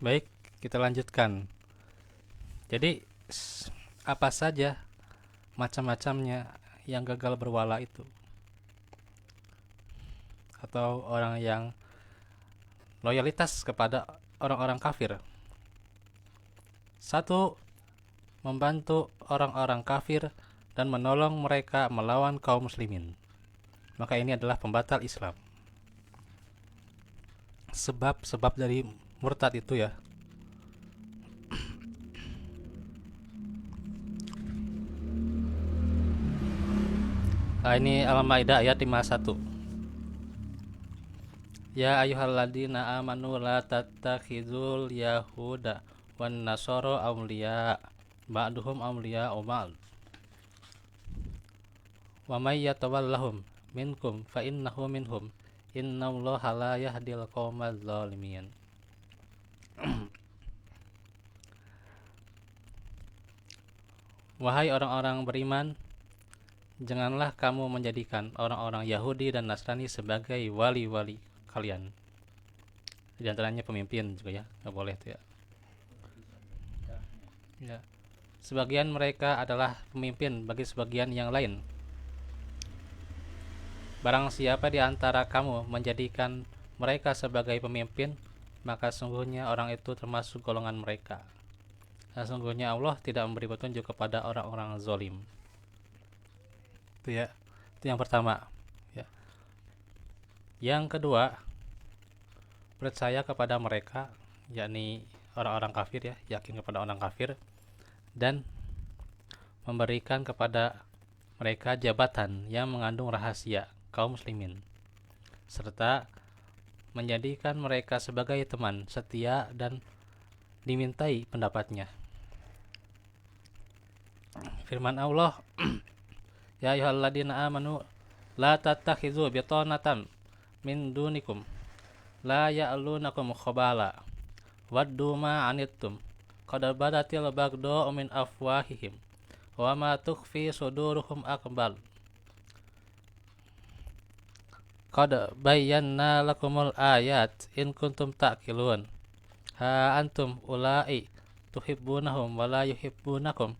Baik, kita lanjutkan. Jadi apa saja macam-macamnya yang gagal berwala itu, atau orang yang loyalitas kepada orang-orang kafir. Satu, membantu orang-orang kafir dan menolong mereka melawan kaum muslimin. Maka ini adalah pembatal Islam. Sebab dari murtad itu ya. Ini Al-Maidah ayat 51. Ya ayyuhalladzina amanu la tattakhizul yahuda wan nasara awliya ba'duhum awliya ba'd wa may yatawallahum minkum fa innahu minhum innallaha la yahdil qaumadz zalimin. Wahai orang-orang beriman, janganlah kamu menjadikan orang-orang Yahudi dan Nasrani sebagai wali-wali kalian. Di antaranya pemimpin juga ya, nggak boleh tuh ya. Ya. Sebagian mereka adalah pemimpin bagi sebagian yang lain. Barang siapa di antara kamu menjadikan mereka sebagai pemimpin, maka sungguhnya orang itu termasuk golongan mereka. Dan sungguhnya Allah tidak memberi petunjuk kepada orang-orang zalim. Itu ya. Itu yang pertama, ya. Yang kedua, percaya kepada mereka, yakni orang-orang kafir ya, yakin kepada orang kafir dan memberikan kepada mereka jabatan yang mengandung rahasia kaum muslimin, serta menjadikan mereka sebagai teman setia dan dimintai pendapatnya. Firman Allah, ya ayyuhalladzina amanu la tattakhizu bitanatan min dunikum la ya'lunakum khabala waddu ma anittum qad badatil baghdha'u min afwahihim wa ma tukhfi suduruhum akbar qad bayyana lakumul ayat in kuntum ta'qilun ha antum ulai tuhibbunahum wa la yuhibbunakum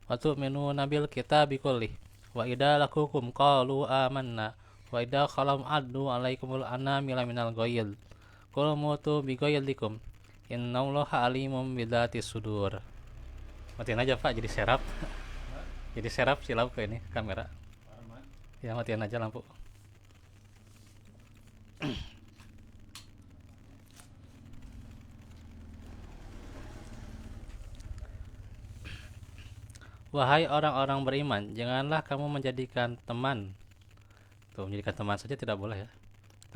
wa tu'minuna bil kitabi kullih wa idza laqukum qalu amanna wa idza khalam addu alaikumul anamila minal ghayyil qul mutu bi ghayyikum innallaha alimum bidzati sudur. Matiin aja Pak, jadi serap. Jadi serap silap ke ini kamera. Ya matiin aja lampu. Wahai orang-orang beriman, janganlah kamu menjadikan teman. Tuh, menjadikan teman saja tidak boleh ya.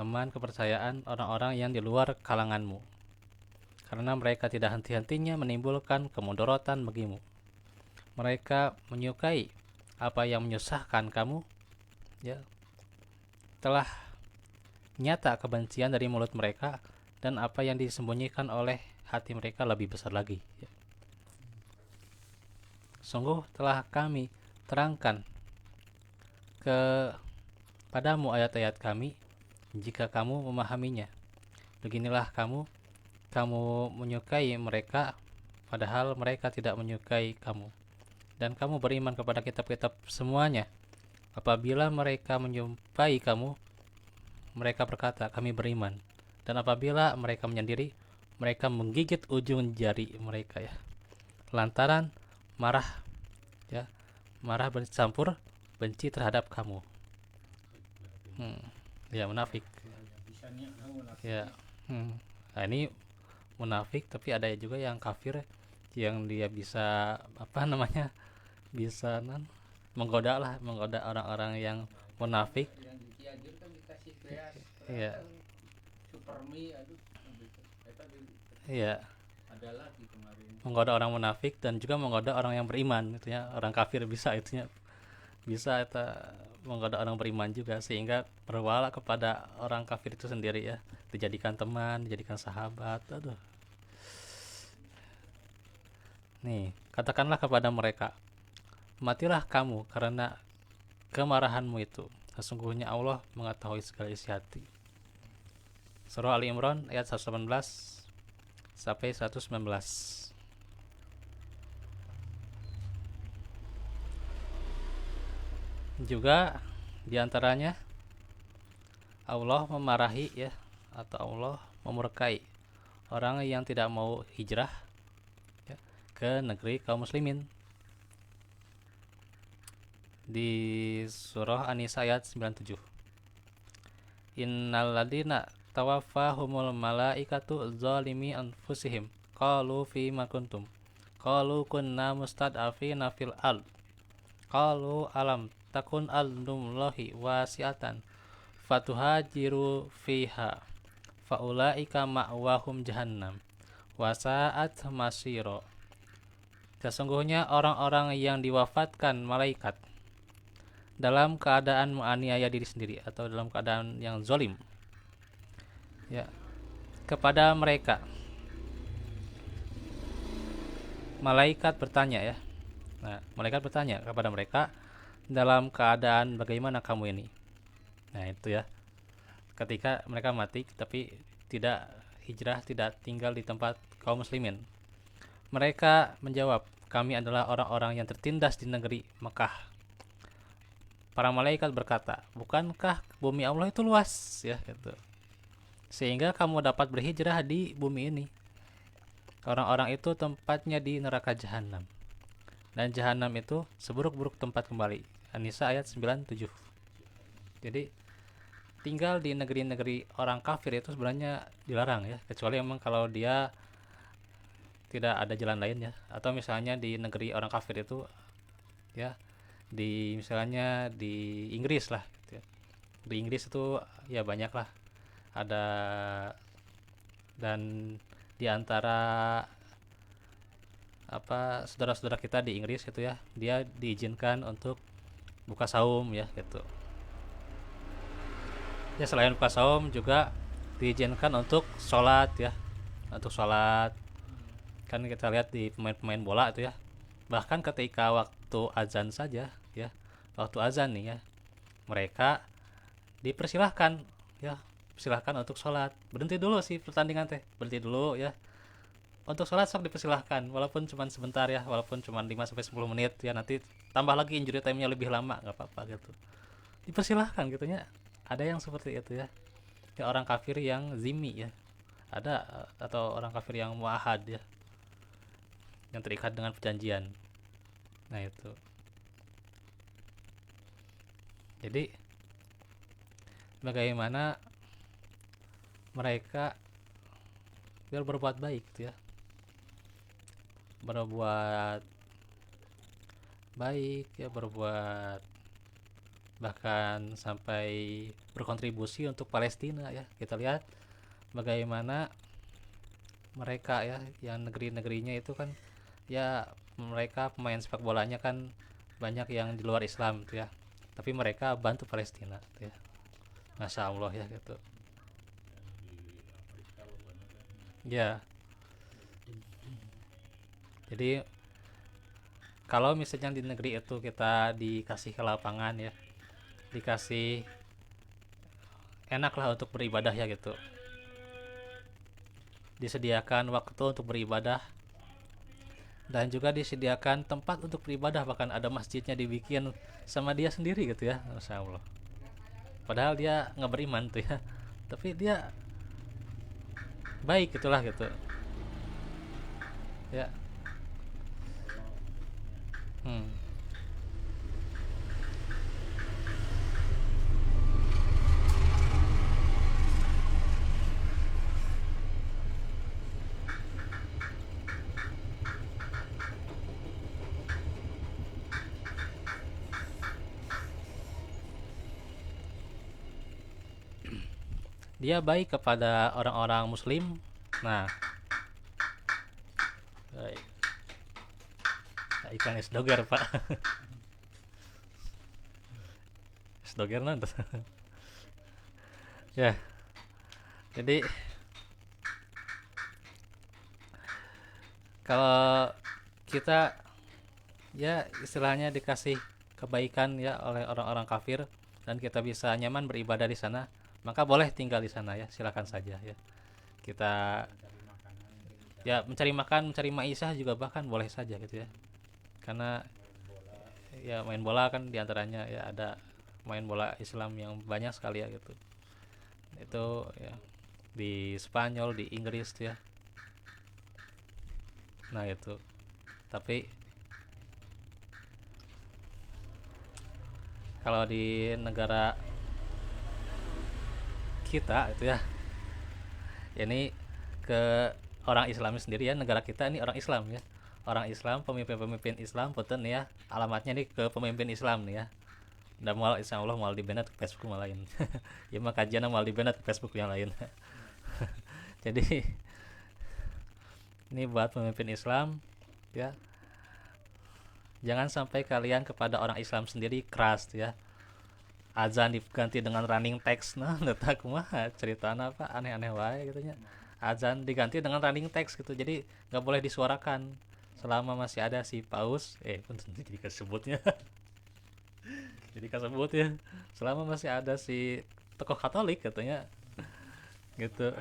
Teman kepercayaan orang-orang yang di luar kalanganmu. Karena mereka tidak henti-hentinya menimbulkan kemudorotan bagimu. Mereka menyukai apa yang menyusahkan kamu, ya. Telah nyata kebencian dari mulut mereka dan apa yang disembunyikan oleh hati mereka lebih besar lagi, ya. Sungguh telah kami terangkan kepadamu ayat-ayat kami jika kamu memahaminya. Beginilah kamu menyukai mereka padahal mereka tidak menyukai kamu. Dan kamu beriman kepada kitab-kitab semuanya. Apabila mereka menjumpai kamu, mereka berkata, kami beriman. Dan apabila mereka menyendiri, mereka menggigit ujung jari mereka ya. Lantaran marah ya, marah bercampur benci terhadap kamu. Ya munafik ya. Nah, ini munafik, tapi ada juga yang kafir yang dia bisa apa namanya, bisa menggoda orang-orang yang munafik. Iya. Iya. Menggoda orang munafik dan juga menggoda orang yang beriman, itu ya, orang kafir bisa itunya, bisa itu menggoda orang beriman juga sehingga berwala kepada orang kafir itu sendiri ya, dijadikan teman, dijadikan sahabat. Aduh. Nih, katakanlah kepada mereka, matilah kamu karena kemarahanmu itu. Sesungguhnya Allah mengetahui segala isi hati. Surah Ali Imran ayat 118 sampai 119. Juga diantaranya Allah memarahi ya, atau Allah memurkai orang yang tidak mau hijrah ya, ke negeri kaum muslimin. Di surah An-Nisa ayat 97. Innal ladina tawaffahumul malaikatu zalimi anfusihim qalu fima kuntum qalu kunna mustad'afina fil ard qalu alam takun ardullahi wasi'atan fatuhajiru fiha faulaika ma'wahum jahannam wasa'at masiro. Sesungguhnya orang-orang yang diwafatkan malaikat dalam keadaan menganiaya diri sendiri atau dalam keadaan yang zolim ya, kepada mereka malaikat bertanya ya. Nah, malaikat bertanya kepada mereka, dalam keadaan bagaimana kamu ini? Nah, itu ya. Ketika mereka mati tapi tidak hijrah, tidak tinggal di tempat kaum muslimin. Mereka menjawab, kami adalah orang-orang yang tertindas di negeri Mekah. Para malaikat berkata, bukankah bumi Allah itu luas ya gitu, sehingga kamu dapat berhijrah di bumi ini. Orang-orang itu tempatnya di neraka jahanam, dan jahanam itu seburuk-buruk tempat kembali. An-Nisa ayat 97. Jadi tinggal di negeri-negeri orang kafir itu sebenarnya dilarang ya, kecuali memang kalau dia tidak ada jalan lain ya, atau misalnya di negeri orang kafir itu ya, di misalnya di Inggris lah gitu ya. Di Inggris itu ya banyak lah ada, dan di antara saudara-saudara kita di Inggris itu ya, dia diizinkan untuk buka saum ya gitu. Ya selain buka saum juga diizinkan untuk sholat ya, untuk sholat. Kan kita lihat di pemain-pemain bola itu ya, bahkan ketika waktu azan saja ya, waktu azan nih ya, mereka dipersilahkan ya, silahkan untuk sholat. Berhenti dulu sih pertandingan teh, berhenti dulu ya, untuk sholat sok dipersilahkan, walaupun cuma sebentar ya, walaupun cuma 5-10 menit ya, nanti tambah lagi injury time-nya lebih lama nggak apa-apa gitu, dipersilahkan gitu ya. Ada yang seperti itu ya, ya orang kafir yang zimmi ya, ada, atau orang kafir yang muahad ya, yang terikat dengan perjanjian. Nah itu, jadi bagaimana mereka biar berbuat baik gitu ya, berbuat baik ya, berbuat bahkan sampai berkontribusi untuk Palestina ya. Kita lihat bagaimana mereka ya, yang negeri-negerinya itu kan ya, mereka pemain sepak bolanya kan banyak yang di luar Islam gitu ya, tapi mereka bantu Palestina gitu ya. Masya Allah ya gitu ya. Jadi kalau misalnya di negeri itu kita dikasih ke lapangan ya, dikasih enak lah untuk beribadah ya gitu, disediakan waktu untuk beribadah, dan juga disediakan tempat untuk beribadah, bahkan ada masjidnya dibikin sama dia sendiri gitu ya. Masya Allah, padahal dia nggak beriman tuh ya, tapi dia baik gitulah gitu ya. hmm. Dia baik kepada orang-orang muslim. Nah, baik. Nah, ikan es doger pak. Es doger nanti. Ya, jadi kalau kita ya istilahnya dikasih kebaikan ya oleh orang-orang kafir, dan kita bisa nyaman beribadah di sana, maka boleh tinggal di sana ya, silakan saja ya. Kita Ya mencari makan, mencari maisha juga bahkan boleh saja gitu ya. Karena ya main bola kan diantaranya ya ada main bola Islam yang banyak sekali ya gitu. Itu ya di Spanyol, di Inggris tuh ya. Nah itu. Tapi kalau di negara kita itu ya, ini ke orang Islam sendiri ya, negara kita ini orang Islam ya. Orang Islam, pemimpin-pemimpin Islam, punten ya. Alamatnya nih ke pemimpin Islam nih ya. Dan mal insya Allah mal di banned ke Facebook yang lain. Ya mah kajian mal di banned ke Facebook yang lain. Jadi ini buat pemimpin Islam ya. Jangan sampai kalian kepada orang Islam sendiri keras ya. Azan diganti dengan running text, nah letak mah cerita apa aneh-aneh wae gitu nya. Azan diganti dengan running text gitu, jadi nggak boleh disuarakan selama masih ada si paus punten jadi kesebutnya. Jadi kesebut ya, selama masih ada si tokoh Katolik katanya gitu.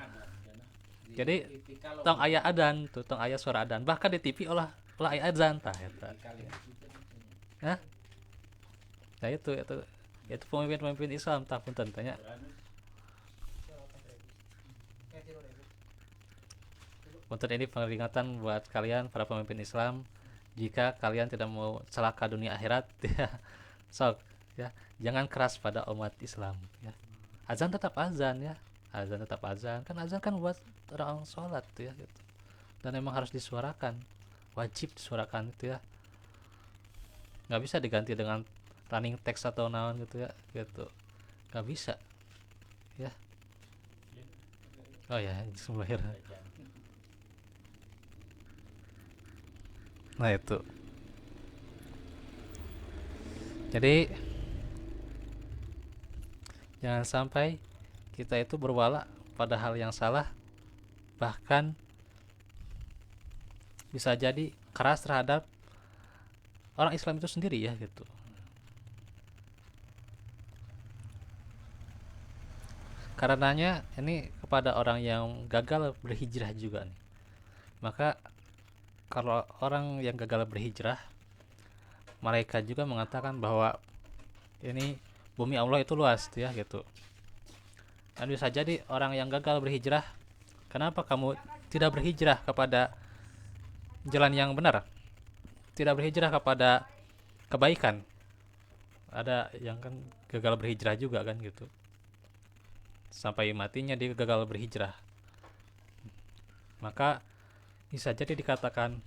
Jadi tong ayah adan tuh, tong ayah suara adan, bahkan di TV olah ayah azan tah eta. Nah, nah itu pemimpin-pemimpin Islam tah punten tanya. Punten ini peringatan buat kalian para pemimpin Islam, jika kalian tidak mau celaka dunia akhirat ya, sok ya, jangan keras pada umat Islam ya. Azan tetap azan ya. Azan tetap azan. Kan azan kan buat orang sholat tuh ya gitu. Dan emang harus disuarakan. Wajib disuarakan itu ya. Nggak bisa diganti dengan running text atau naon gitu ya gitu. Nggak bisa ya. Oh ya, Bismillahir. Nah itu. Jadi jangan sampai kita itu berwala pada hal yang salah, bahkan bisa jadi keras terhadap orang Islam itu sendiri ya gitu. Karenanya ini kepada orang yang gagal berhijrah juga nih. Maka kalau orang yang gagal berhijrah, mereka juga mengatakan bahwa ini bumi Allah itu luas ya gitu. Dan bisa jadi orang yang gagal berhijrah, kenapa kamu tidak berhijrah kepada jalan yang benar? Tidak berhijrah kepada kebaikan. Ada yang kan gagal berhijrah juga kan gitu. Sampai matinya dia gagal berhijrah. Maka bisa jadi dikatakan,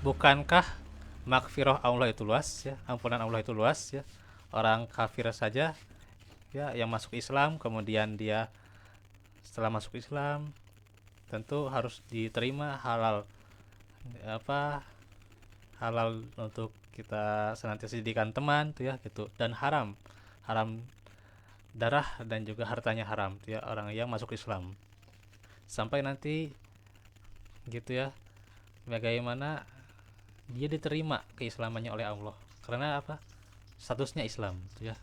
bukankah makfirah Allah itu luas ya, ampunan Allah itu luas ya. Orang kafir saja ya yang masuk Islam, kemudian dia setelah masuk Islam tentu harus diterima halal halal untuk kita senantiasa jadikan teman tuh ya gitu, dan haram haram darah dan juga hartanya haram tuh ya orang yang masuk Islam sampai nanti gitu ya, bagaimana dia diterima keislamannya oleh Allah karena apa, statusnya Islam tuh ya.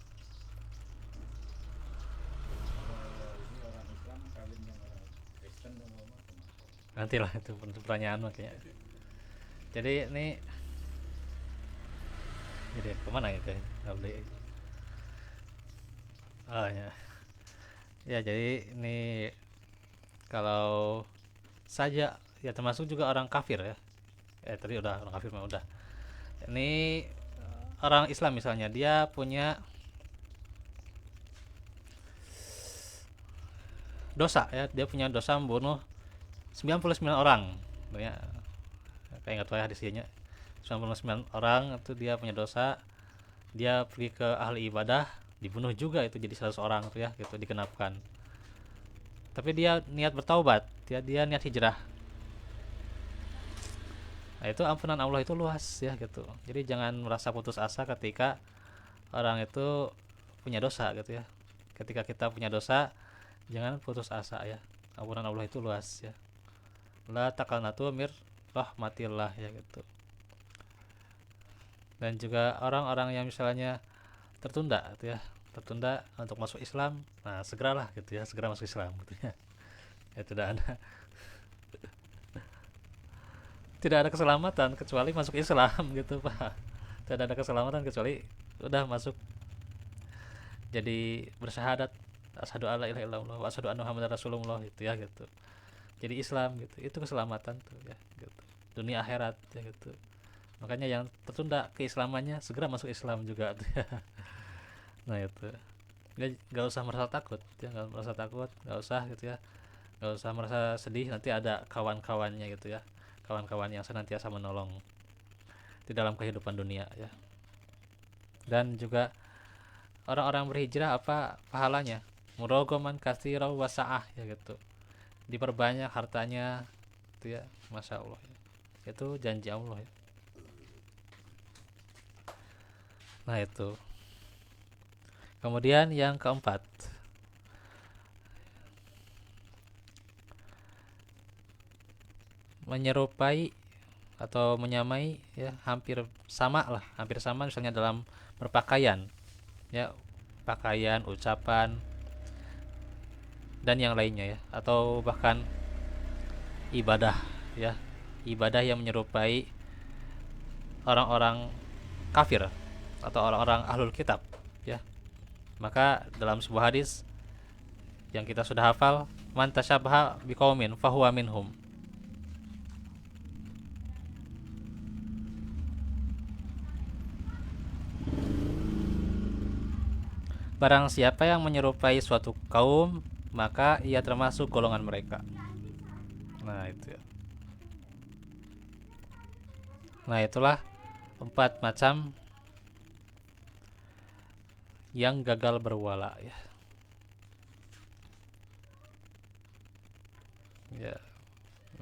Nantilah itu pertanyaan makanya. Jadi ini jadi kemana ya kayak nggak boleh. Oh ya, ya jadi ini kalau saja ya termasuk juga orang kafir ya. Tadi udah orang kafir mah udah. Ini orang Islam misalnya dia punya dosa ya, dia punya dosa membunuh 99 orang. Ya, kayak nggak tahu ya hadisnya. 99 orang itu dia punya dosa, dia pergi ke ahli ibadah, dibunuh juga itu jadi 100 orang tuh ya gitu dikenapkan. Tapi dia niat bertaubat, dia niat hijrah. Nah, itu ampunan Allah itu luas ya gitu. Jadi jangan merasa putus asa ketika orang itu punya dosa gitu ya. Ketika kita punya dosa, jangan putus asa ya. Ampunan Allah itu luas ya. La taqnatu mir rahmatillah ya gitu. Dan juga orang-orang yang misalnya tertunda gitu ya, tertunda untuk masuk Islam, nah segeralah gitu ya, segera masuk Islam gitu ya. Ya tidak ada keselamatan kecuali masuk Islam gitu Pak. Tidak ada keselamatan kecuali udah masuk jadi bersyahadat asyhadu alla ilaha illallah wa asyhadu anna muhammadar rasulullah itu ya gitu. Jadi Islam gitu. Itu keselamatan tuh ya gitu. Dunia akhirat ya gitu. Makanya yang tertunda keislamannya segera masuk Islam juga tuh ya. Nah itu. Gak usah merasa takut ya, gak merasa takut, gak usah gitu ya. Gak usah merasa sedih, nanti ada kawan-kawannya gitu ya. Kawan-kawan yang senantiasa menolong di dalam kehidupan dunia ya. Dan juga orang-orang berhijrah apa pahalanya? Murogoman kasiro wasaah ya gitu. Diperbanyak hartanya itu ya, masya Allah ya. Itu janji Allah ya. Nah itu. Kemudian yang keempat, menyerupai atau menyamai ya, hampir sama lah, hampir sama misalnya dalam berpakaian ya, pakaian, ucapan dan yang lainnya ya, atau bahkan ibadah ya, ibadah yang menyerupai orang-orang kafir atau orang-orang ahlul kitab ya. Maka dalam sebuah hadis yang kita sudah hafal, man tasyabbaha biqaumin fahuwa minhum. Barang siapa yang menyerupai suatu kaum, maka ia termasuk golongan mereka. Nah, itu ya. Nah, itulah 4 macam yang gagal berwala ya. Ya,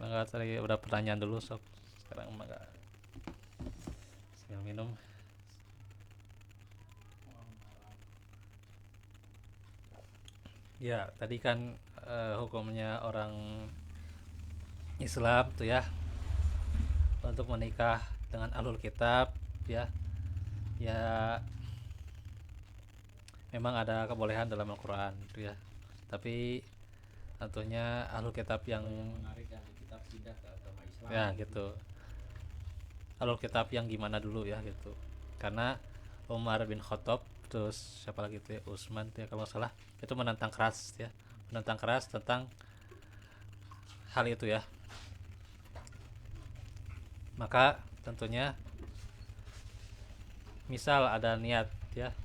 maka tadi udah pertanyaan dulu sob. Sekarang maka sambil minum. Ya, tadi kan hukumnya orang Islam tuh ya untuk menikah dengan ahlul kitab ya. Ya, memang ada kebolehan dalam Al-Qur'an tuh ya. Tapi tentunya ahlul kitab yang menarik dari kitab pindah ke agama Islam ya gitu. Ahlul kitab yang gimana dulu ya gitu. Karena Umar bin Khattab terus siapa lagi tuh ya, Utsman tuh ya kalau nggak salah, itu menentang keras ya, menentang keras tentang hal itu ya. Maka tentunya misal ada niat ya,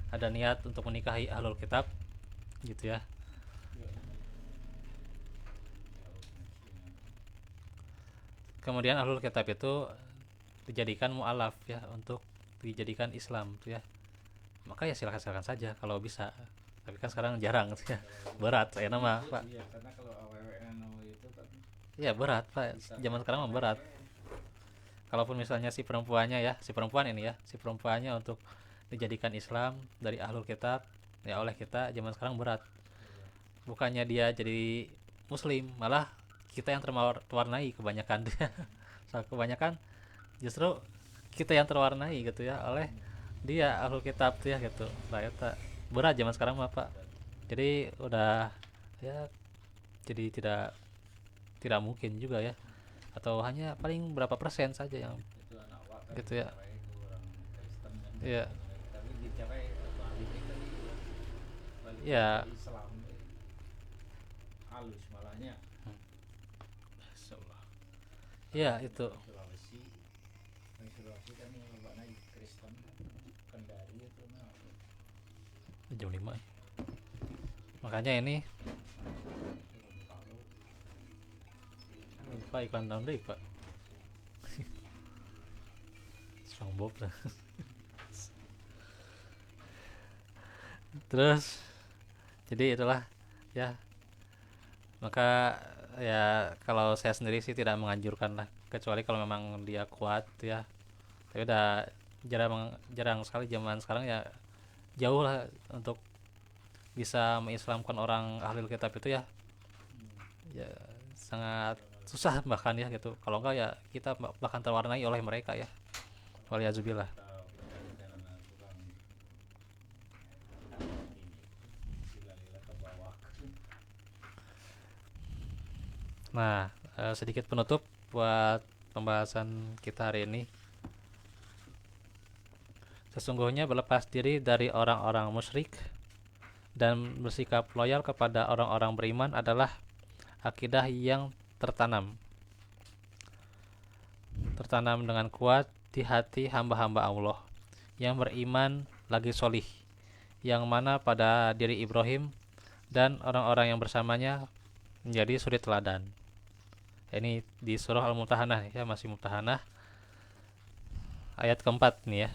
ada niat untuk menikahi ahlul kitab gitu ya, kemudian ahlul kitab itu dijadikan mu'alaf ya, untuk dijadikan Islam tuh ya, maka ya silakan-silakan saja kalau bisa. Tapi kan sekarang jarang tuh ya, berat saya nama Pak. iya karena kalau AWWN itu kan Ya berat Pak, zaman sekarang mah berat. Kalaupun misalnya si perempuannya ya, si perempuan ini ya, si perempuannya untuk dijadikan Islam dari ahlul kitab ya, oleh kita zaman sekarang berat. Bukannya dia jadi muslim, malah kita yang terwarnai kebanyakan dia. Kebanyakan justru kita yang terwarnai gitu ya oleh dia ahlul kitab tuh ya gitu. Nah, eta berat zaman sekarang mah Pak. Jadi udah ya, jadi tidak mungkin juga ya, atau hanya paling berapa persen saja yang itu anak wak kan gitu ya. dicerai itu orang Kristen kan Iya, tapi dicerai baliknya kan balik ya. ke Islam halus malahnya Iya itu. Sulawesi yang Sulawesi kan lobaknya Kristen Kendari itu nah Jam 5 ya. Makanya ini Pak iklan tahun deh Pak. SpongeBob lah. Terus jadi itulah ya, maka ya kalau saya sendiri sih tidak menganjurkan lah, kecuali kalau memang dia kuat ya. Tapi udah jarang jarang sekali zaman sekarang ya, jauh lah untuk bisa mengislamkan orang ahli kitab itu ya. Ya sangat susah bahkan ya gitu. Kalau enggak ya kita bahkan terwarnai oleh mereka ya. Waliyazubillah. Nah, sedikit penutup buat pembahasan kita hari ini. Sesungguhnya berlepas diri dari orang-orang musyrik dan bersikap loyal kepada orang-orang beriman adalah akidah yang tertanam dengan kuat di hati hamba-hamba Allah yang beriman lagi solih, yang mana pada diri Ibrahim dan orang-orang yang bersamanya menjadi suri teladan. Ini di surah Al-Mumtahanah ya, masih Mumtahanah ayat keempat nih ya.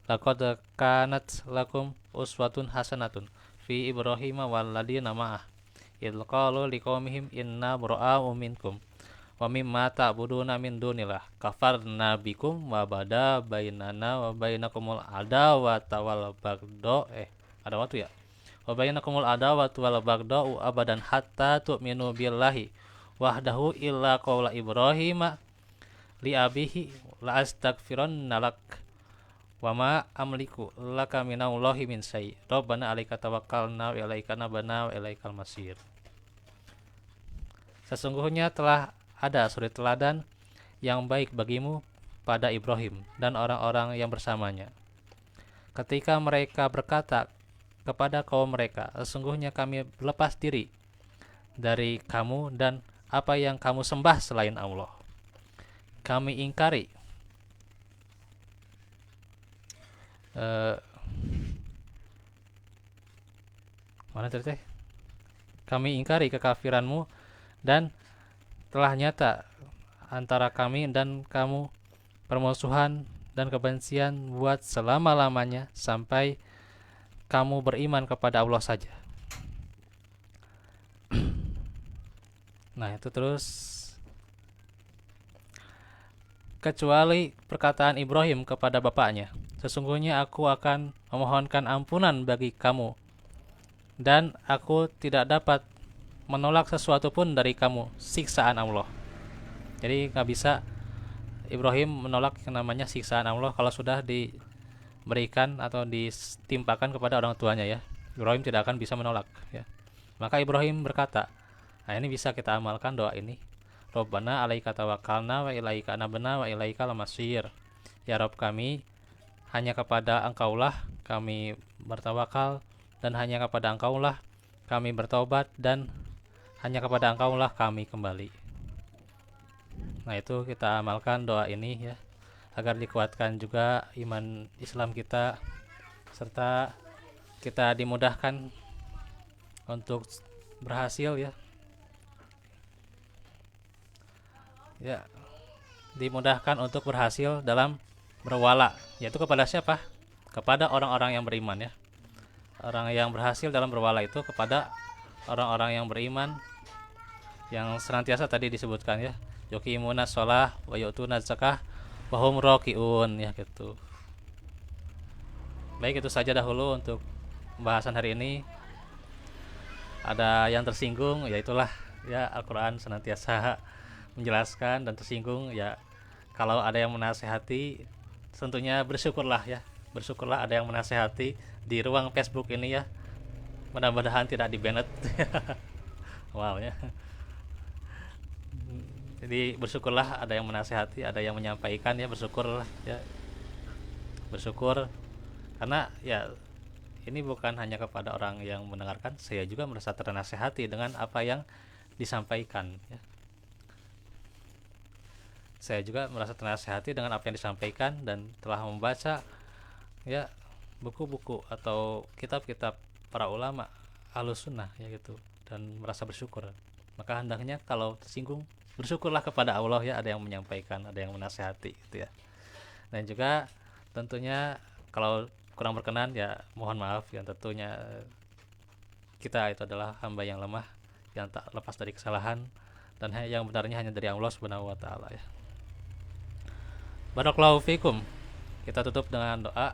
Laqad kanat lakum uswatun hasanatun fi Ibrahim wal ladina ma'ah idz qalu liqaumihim inna bura'a'u minkum wa mimma ta'buduna min dunillah kafarna bikum wa bada bainana wa bainakumul adawata wal bagdo adawatu ya wa bainakumul adawatu wal bagdo abadan hatta tu'minu billahi wahdahu illa qawla Ibrahim li abihi la astaghfiranna lak wa ma amliku laka minallahi min syai rabbana alaika tawakkalna wa ilaika nabana wa ilaikal masir. Sesungguhnya telah ada suri teladan yang baik bagimu pada Ibrahim dan orang-orang yang bersamanya, ketika mereka berkata kepada kaum mereka, sesungguhnya kami berlepas diri dari kamu dan apa yang kamu sembah selain Allah. Kami ingkari kami ingkari kekafiranmu dan telah nyata antara kami dan kamu permusuhan dan kebencian buat selama-lamanya sampai kamu beriman kepada Allah saja. Nah, itu terus kecuali perkataan Ibrahim kepada bapaknya, sesungguhnya aku akan memohonkan ampunan bagi kamu dan aku tidak dapat menolak sesuatu pun dari kamu, siksaan Allah. Jadi nggak bisa Ibrahim menolak yang namanya siksaan Allah kalau sudah diberikan atau ditimpakan kepada orang tuanya ya. Ibrahim tidak akan bisa menolak ya. Maka Ibrahim berkata, nah ini bisa kita amalkan doa ini. Rabbana alaika tawakkalna wa ilaika anabna wa ilaikal masir. Ya Rabb kami, hanya kepada Engkaulah kami bertawakal dan hanya kepada Engkaulah kami bertaubat dan hanya kepada Engkaulah kami kembali. Nah, itu kita amalkan doa ini ya, agar dikuatkan juga iman Islam kita serta kita dimudahkan untuk berhasil ya. Ya, dimudahkan untuk berhasil dalam berwala, yaitu kepada siapa? Kepada orang-orang yang beriman ya. Orang yang berhasil dalam berwala itu kepada orang-orang yang beriman yang senantiasa tadi disebutkan ya, yuqimuna shalah wa yu'tuna zakah wa hum raqiun ya gitu. Baik, itu saja dahulu untuk pembahasan hari ini. Ada yang tersinggung, ya itulah ya, Al-Qur'an senantiasa menjelaskan dan tersinggung ya. Kalau ada yang menasehati, tentunya bersyukurlah ya. Bersyukurlah ada yang menasehati di ruang Facebook ini ya. Mudah-mudahan tidak di-banned. Wow ya. Jadi bersyukurlah ada yang menasehati, ada yang menyampaikan ya, bersyukurlah ya. Bersyukur karena ya ini bukan hanya kepada orang yang mendengarkan, saya juga merasa ternasehati dengan apa yang disampaikan ya. Saya juga merasa ternasehati dengan apa yang disampaikan dan telah membaca ya buku-buku atau kitab-kitab para ulama Ahlus Sunnah ya gitu, dan merasa bersyukur. Maka hendaknya kalau tersinggung, bersyukurlah kepada Allah ya, ada yang menyampaikan, ada yang menasehati gitu ya. Dan juga tentunya kalau kurang berkenan ya mohon maaf ya, tentunya kita itu adalah hamba yang lemah yang tak lepas dari kesalahan, dan yang benarnya hanya dari Allah Subhanahu wa taala ya. Barakallahu fikum. Kita tutup dengan doa.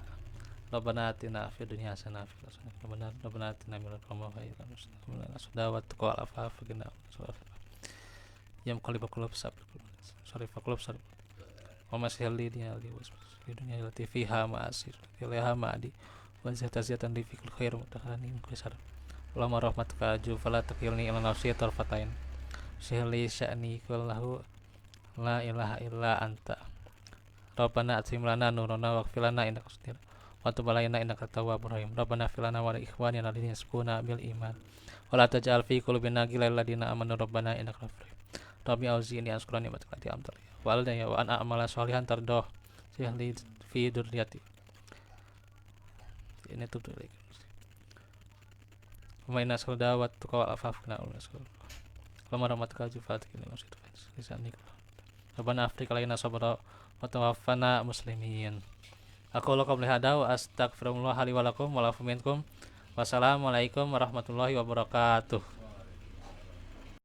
Rabbana atina fid dunya hasanah wa fil akhirati hasanah Rabbana atina min ladunka rahmatan wa taqwa al-afaf gina yang qalibul qulub sabr sarif qulub sarif wa masihli dunya allati fiha ma'asir ilaiha ma'adi wa ziyatan li fikul khair mutakhani kulli sar Allahumma rahmatuka ju fala takilni ila nafsi tarfatain Syihli sya'ni kullahu la ilaha illa anta. Rabbana atim lana nurana waghfir lana innaka antas wa tub alaina innaka tawwabur rahim. Rabbana fir lana wa li ikhwanina alladziina sabaquna bil iman wa la taj'al fi qulubina ghillan lil ladzina amanu rabbana innaka ra'ufur rahim. Rabbi auzi'ni an ashkura ni'mataka allati an'amta 'alayya wa 'alayya wa an a'mala shalihan tardah syihli fi dzurriyyati. Ini tuh Umayna saldawat tuqa afafna ulnasul. Lama rahmatka jufatikina usitu lisan nikah. Rabbana afriq alaina sabra wa tawaffana muslimin. Aku lakum lihada wa astaghfirullah li wa lakum wa lakum minkum. Wassalamualaikum warahmatullahi wabarakatuh.